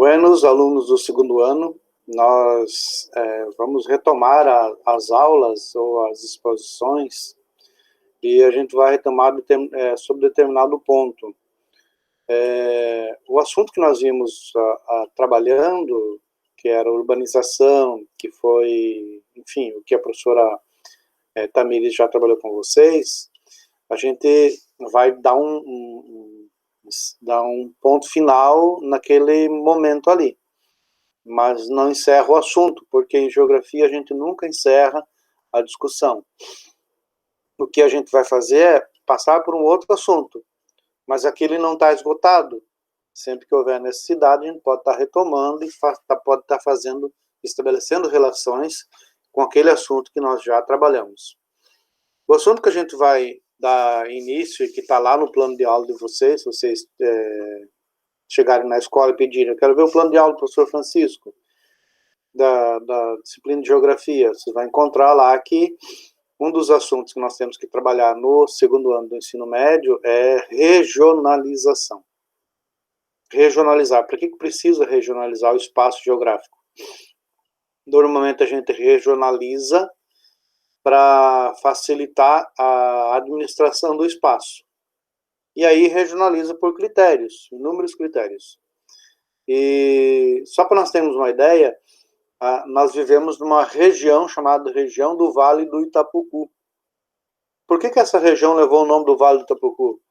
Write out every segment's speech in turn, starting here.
Buenos, alunos do segundo ano, nós vamos retomar as aulas ou as exposições e a gente vai retomar sobre determinado ponto. O assunto que nós vimos trabalhando, que era urbanização, que foi, enfim, o que a professora Tamires já trabalhou com vocês, a gente vai dar um ponto final naquele momento ali. Mas não encerra o assunto, porque em geografia a gente nunca encerra a discussão. O que a gente vai fazer é passar por um outro assunto, mas aquele não está esgotado. Sempre que houver necessidade, a gente pode estar retomando e pode estar estabelecendo relações com aquele assunto que nós já trabalhamos. O assunto que a gente vai dar início e que está lá no plano de aula de vocês, se vocês chegarem na escola e pedirem, eu quero ver o plano de aula do professor Francisco, da disciplina de geografia, você vai encontrar lá que um dos assuntos que nós temos que trabalhar no segundo ano do ensino médio é regionalização. Regionalizar. Para que precisa regionalizar o espaço geográfico? Normalmente a gente regionaliza para facilitar a administração do espaço. E aí regionaliza por critérios, inúmeros critérios. E só para nós termos uma ideia, nós vivemos numa região chamada região do Vale do Itapucu. Por que essa região levou o nome do Vale do Itapucu?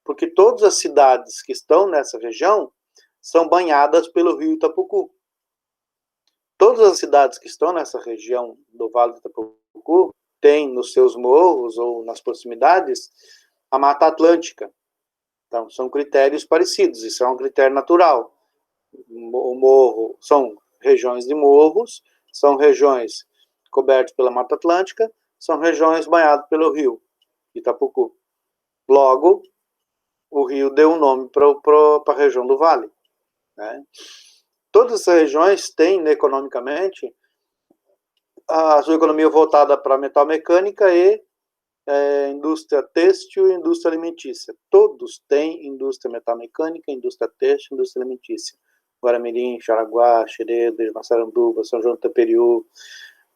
Porque todas as cidades que estão nessa região são banhadas pelo rio Itapucu. Todas as cidades que estão nessa região do Vale do Itapucu têm nos seus morros ou nas proximidades a Mata Atlântica. Então, são critérios parecidos, isso é um critério natural. O morro são regiões de morros, são regiões cobertas pela Mata Atlântica, são regiões banhadas pelo rio Itapucu. Logo, o rio deu um nome para a região do Vale. Né? Todas essas regiões têm, economicamente, a sua economia voltada para a metalmecânica e indústria têxtil e indústria alimentícia. Todos têm indústria metalmecânica, indústria têxtil e indústria alimentícia. Guaramirim, Jaraguá, Xereda, Massaranduba, São João do Itaperiú,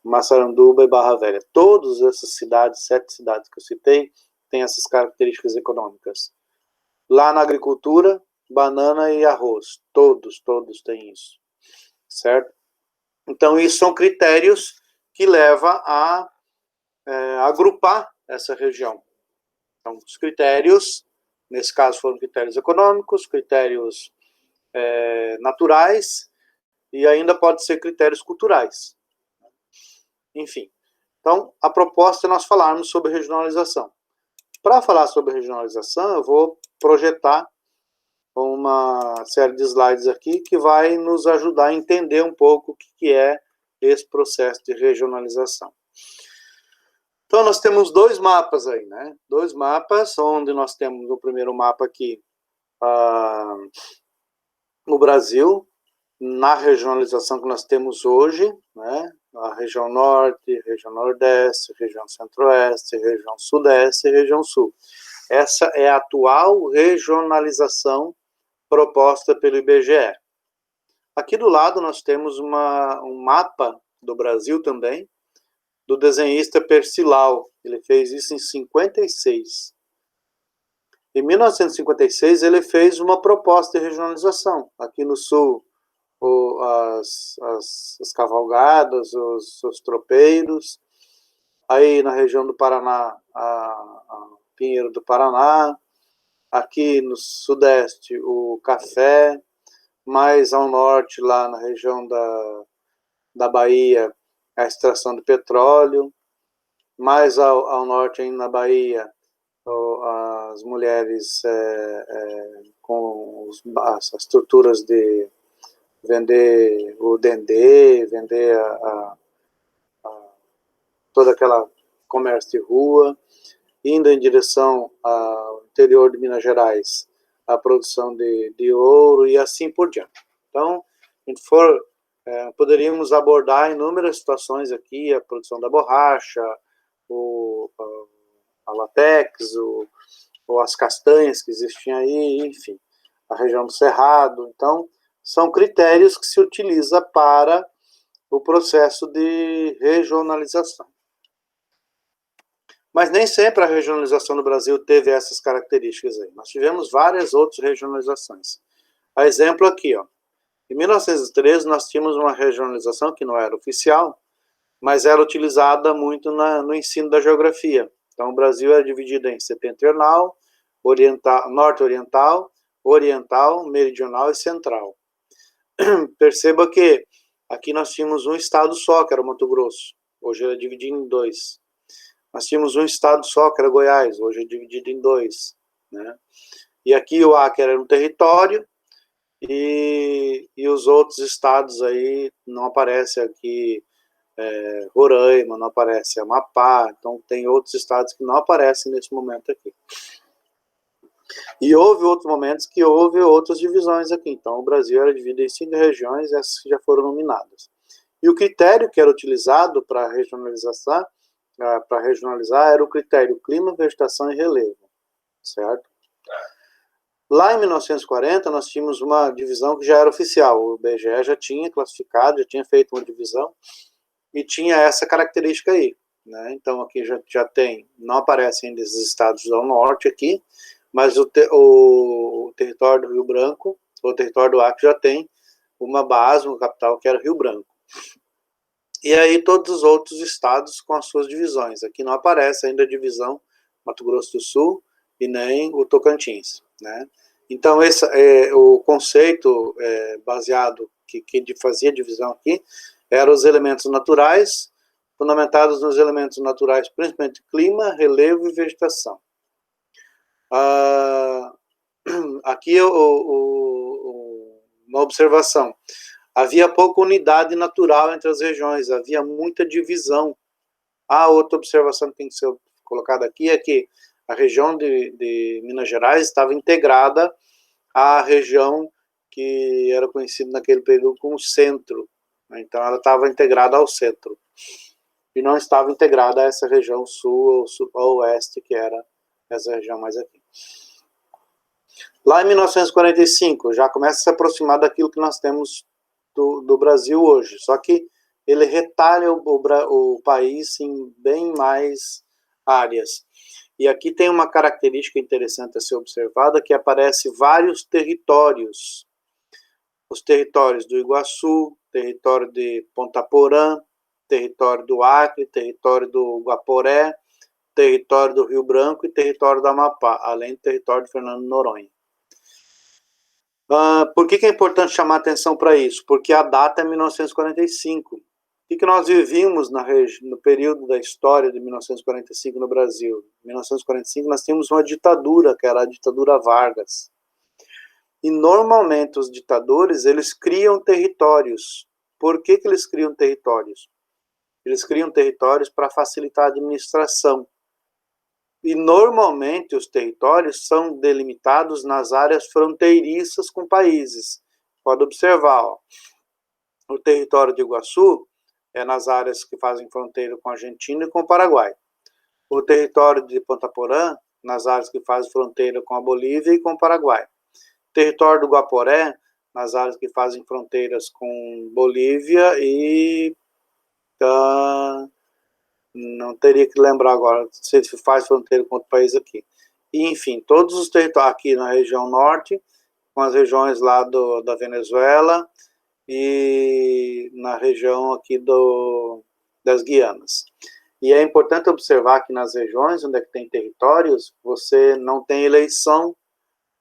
Massaranduba e Barra Velha. Todas essas cidades, 7 cidades que eu citei, têm essas características econômicas. Lá na agricultura, banana e arroz. Todos têm isso. Certo? Então, isso são critérios que levam a agrupar essa região. Então, os critérios, nesse caso foram critérios econômicos, critérios naturais e ainda pode ser critérios culturais. Enfim, então a proposta é nós falarmos sobre regionalização. Para falar sobre regionalização, eu vou projetar uma série de slides aqui que vai nos ajudar a entender um pouco o que é esse processo de regionalização. Então, nós temos 2 mapas aí, né? 2 mapas, onde nós temos o primeiro mapa aqui, no Brasil, na regionalização que nós temos hoje, né? A região norte, região nordeste, região centro-oeste, região sudeste e região sul. Essa é a atual regionalização proposta pelo IBGE. Aqui do lado nós temos um mapa do Brasil também, do desenhista Percival. Ele fez isso em 56. Em 1956, ele fez uma proposta de regionalização. Aqui no sul, as cavalgadas, os tropeiros. Aí na região do Paraná, a Pinheiro do Paraná. Aqui no sudeste, o café. Mais ao norte, lá na região da Bahia, a extração de petróleo. Mais ao norte, ainda na Bahia, as mulheres com as estruturas de vender o dendê, vender toda aquela comércio de rua, indo em direção ao interior de Minas Gerais, a produção de ouro e assim por diante. Então, a gente poderíamos abordar inúmeras situações aqui, a produção da borracha, a latex, ou as castanhas que existiam aí, enfim, a região do Cerrado. Então, são critérios que se utiliza para o processo de regionalização. Mas nem sempre a regionalização no Brasil teve essas características aí. Nós tivemos várias outras regionalizações. A exemplo aqui, ó. Em 1913, nós tínhamos uma regionalização que não era oficial, mas era utilizada muito no ensino da geografia. Então, o Brasil era dividido em setentrional, norte-oriental, oriental, meridional e central. Perceba que aqui nós tínhamos um estado só, que era o Mato Grosso. Hoje ele é dividido em dois. Nós tínhamos um estado só, que era Goiás. Hoje é dividido em dois, né? E aqui o Acre era um território, e os outros estados aí não aparecem aqui, Roraima, não aparece Amapá, então tem outros estados que não aparecem nesse momento aqui. E houve outros momentos que houve outras divisões aqui, então o Brasil era dividido em 5 regiões, essas que já foram nominadas. E o critério que era utilizado para regionalizar era o critério clima, vegetação e relevo, certo? Lá em 1940, nós tínhamos uma divisão que já era oficial. O IBGE já tinha classificado, já tinha feito uma divisão e tinha essa característica aí, né? Então, aqui já tem, não aparecem ainda esses estados do norte aqui, mas o território do Rio Branco, o território do Acre já tem uma base, uma capital, que era Rio Branco. E aí todos os outros estados com as suas divisões. Aqui não aparece ainda a divisão Mato Grosso do Sul e nem o Tocantins, né? Então, esse o conceito baseado que fazia divisão aqui eram os elementos naturais, fundamentados nos elementos naturais, principalmente clima, relevo e vegetação. Aqui uma observação. Havia pouca unidade natural entre as regiões, havia muita divisão. Outra observação que tem que ser colocada aqui é que a região de Minas Gerais estava integrada à região que era conhecida naquele período como centro. Então, ela estava integrada ao centro. E não estava integrada a essa região sul ou oeste, que era essa região mais aqui. Lá em 1945, já começa a se aproximar daquilo que nós temos do Brasil hoje. Só que ele retalha o país em bem mais áreas. E aqui tem uma característica interessante a ser observada, que aparece vários territórios. Os territórios do Iguaçu, território de Ponta Porã, território do Acre, território do Guaporé, território do Rio Branco e território do Amapá, além do território de Fernando de Noronha. Por que é importante chamar atenção para isso? Porque a data é 1945. O que nós vivíamos no período da história de 1945 no Brasil? Em 1945 nós tínhamos uma ditadura, que era a ditadura Vargas. E normalmente os ditadores, eles criam territórios. Por que eles criam territórios? Eles criam territórios para facilitar a administração. E normalmente os territórios são delimitados nas áreas fronteiriças com países. Pode observar, ó, o território de Iguaçu é nas áreas que fazem fronteira com a Argentina e com o Paraguai. O território de Ponta Porã, nas áreas que fazem fronteira com a Bolívia e com o Paraguai. O território do Guaporé, nas áreas que fazem fronteiras com Bolívia e... não teria que lembrar agora se faz fronteira com outro país aqui. E, enfim, todos os territórios aqui na região norte, com as regiões lá da Venezuela e na região aqui das Guianas. E é importante observar que nas regiões onde é que tem territórios, você não tem eleição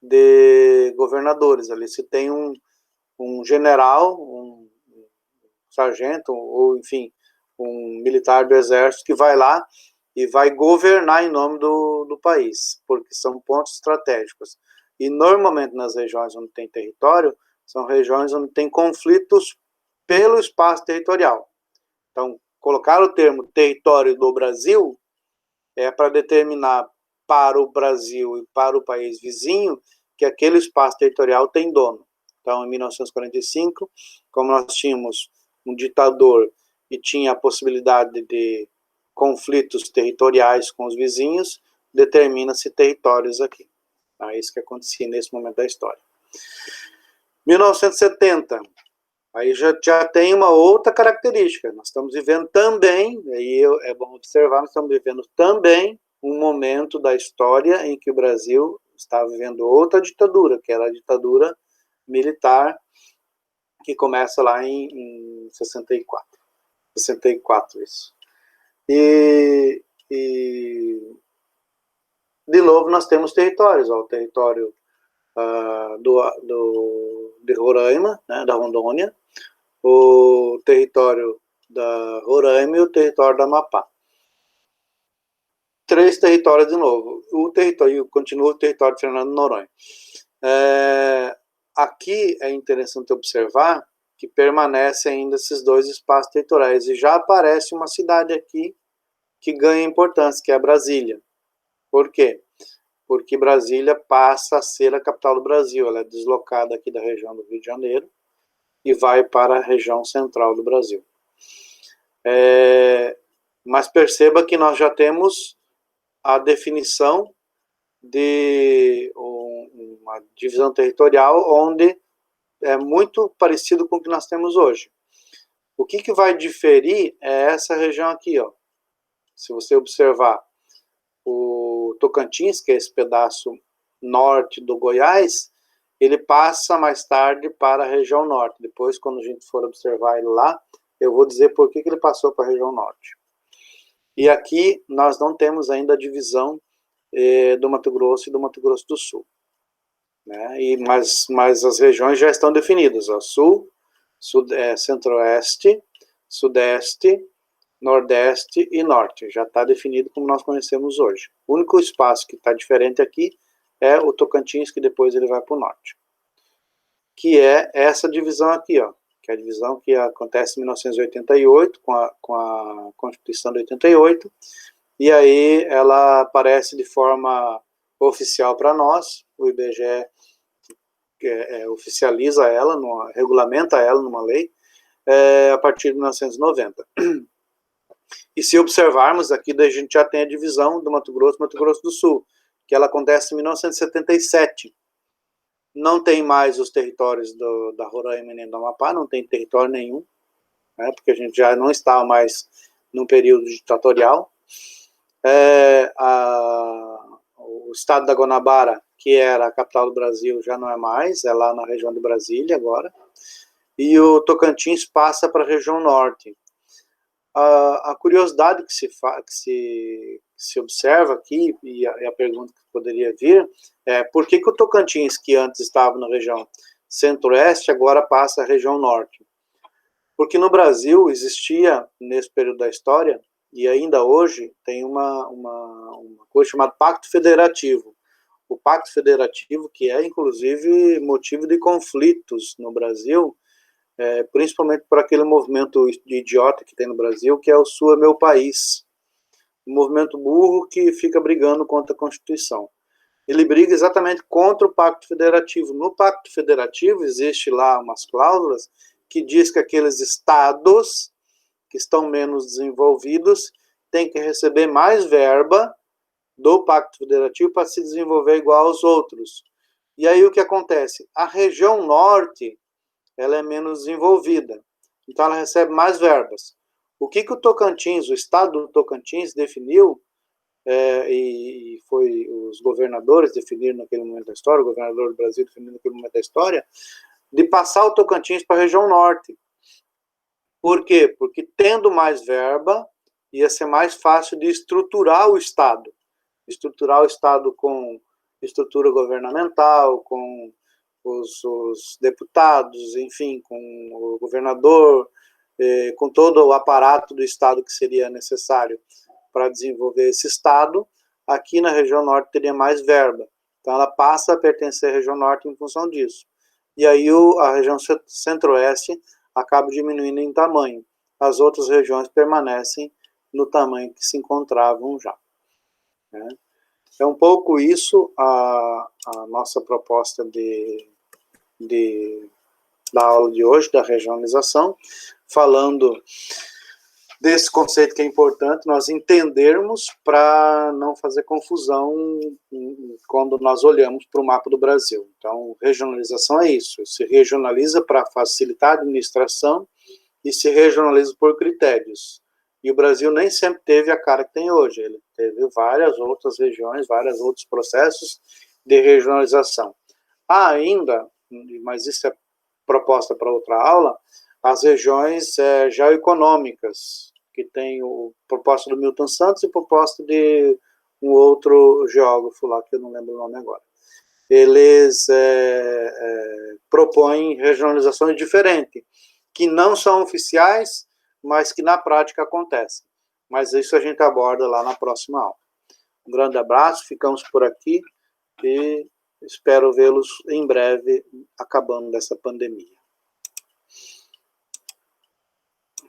de governadores. Ali se tem um general, um sargento, ou enfim, um militar do exército que vai lá e vai governar em nome do país, porque são pontos estratégicos. E normalmente nas regiões onde tem território, são regiões onde tem conflitos pelo espaço territorial. Então, colocar o termo território do Brasil é para determinar para o Brasil e para o país vizinho que aquele espaço territorial tem dono. Então, em 1945, como nós tínhamos um ditador e tinha a possibilidade de conflitos territoriais com os vizinhos, determina-se territórios aqui. É isso que acontecia nesse momento da história. 1970, aí já tem uma outra característica. Nós estamos vivendo também, aí é bom observar, nós estamos vivendo também um momento da história em que o Brasil está vivendo outra ditadura, que era a ditadura militar, que começa lá em 64. 64, isso. E de novo nós temos territórios, ó, o território de Roraima, né, da Rondônia, o território da Roraima e o território da Amapá. 3 territórios de novo. O território continua o território de Fernando de Noronha. Aqui é interessante observar que permanecem ainda esses 2 espaços territoriais e já aparece uma cidade aqui que ganha importância, que é Brasília. Por quê? Porque Brasília passa a ser a capital do Brasil. Ela é deslocada aqui da região do Rio de Janeiro e vai para a região central do Brasil. Mas perceba que nós já temos a definição de uma divisão territorial onde é muito parecido com o que nós temos hoje. O que vai diferir é essa região aqui, ó. Se você observar o Tocantins, que é esse pedaço norte do Goiás, ele passa mais tarde para a região norte. Depois, quando a gente for observar ele lá, eu vou dizer por que ele passou para a região norte. E aqui nós não temos ainda a divisão do Mato Grosso e do Mato Grosso do Sul. Né? Mas as regiões já estão definidas, ó, Sul, Centro-Oeste, Sudeste, Nordeste e Norte. Já está definido como nós conhecemos hoje. O único espaço que está diferente aqui é o Tocantins, que depois ele vai para o Norte. Que é essa divisão aqui, ó, que é a divisão que acontece em 1988, com a Constituição de 88, e aí ela aparece de forma oficial para nós, o IBGE oficializa ela, regulamenta ela numa lei, a partir de 1990. E se observarmos aqui, a gente já tem a divisão do Mato Grosso do Sul, que ela acontece em 1977. Não tem mais os territórios da Roraima nem do Amapá, não tem território nenhum, né, porque a gente já não está mais num período ditatorial. O estado da Guanabara, que era a capital do Brasil, já não é mais, é lá na região de Brasília agora. E o Tocantins passa para a região norte. A curiosidade que se observa aqui, e a pergunta que poderia vir, é por que o Tocantins, que antes estava na região centro-oeste, agora passa à região norte? Porque no Brasil existia, nesse período da história, e ainda hoje, tem uma coisa chamada Pacto Federativo. O Pacto Federativo, que é, inclusive, motivo de conflitos no Brasil, principalmente por aquele movimento idiota que tem no Brasil, que é o Sul é meu país. Um movimento burro que fica brigando contra a Constituição. Ele briga exatamente contra o Pacto Federativo. No Pacto Federativo existe lá umas cláusulas que diz que aqueles estados que estão menos desenvolvidos têm que receber mais verba do Pacto Federativo para se desenvolver igual aos outros. E aí o que acontece? A região norte, ela é menos desenvolvida, então ela recebe mais verbas. O que o Tocantins, o estado do Tocantins definiu, e foi os governadores definiram naquele momento da história, o governador do Brasil definiu naquele momento da história, de passar o Tocantins para a região norte. Por quê? Porque tendo mais verba, ia ser mais fácil de estruturar o estado. Estruturar o estado com estrutura governamental, com os deputados, enfim, com o governador, com todo o aparato do estado que seria necessário para desenvolver esse estado. Aqui na região norte teria mais verba. Então ela passa a pertencer à região norte em função disso. E aí a região centro-oeste acaba diminuindo em tamanho. As outras regiões permanecem no tamanho que se encontravam já. Né? É um pouco isso a nossa proposta da aula de hoje, da regionalização, falando desse conceito que é importante nós entendermos para não fazer confusão quando nós olhamos para o mapa do Brasil. Então, regionalização é isso, se regionaliza para facilitar a administração e se regionaliza por critérios. E o Brasil nem sempre teve a cara que tem hoje, ele teve várias outras regiões, vários outros processos de regionalização. Há ainda, mas isso é proposta para outra aula, as regiões geoeconômicas, que tem o proposta do Milton Santos e proposta de um outro geógrafo lá, que eu não lembro o nome agora. Eles propõem regionalizações diferentes, que não são oficiais, mas que na prática acontecem. Mas isso a gente aborda lá na próxima aula. Um grande abraço, ficamos por aqui e espero vê-los em breve, acabando dessa pandemia.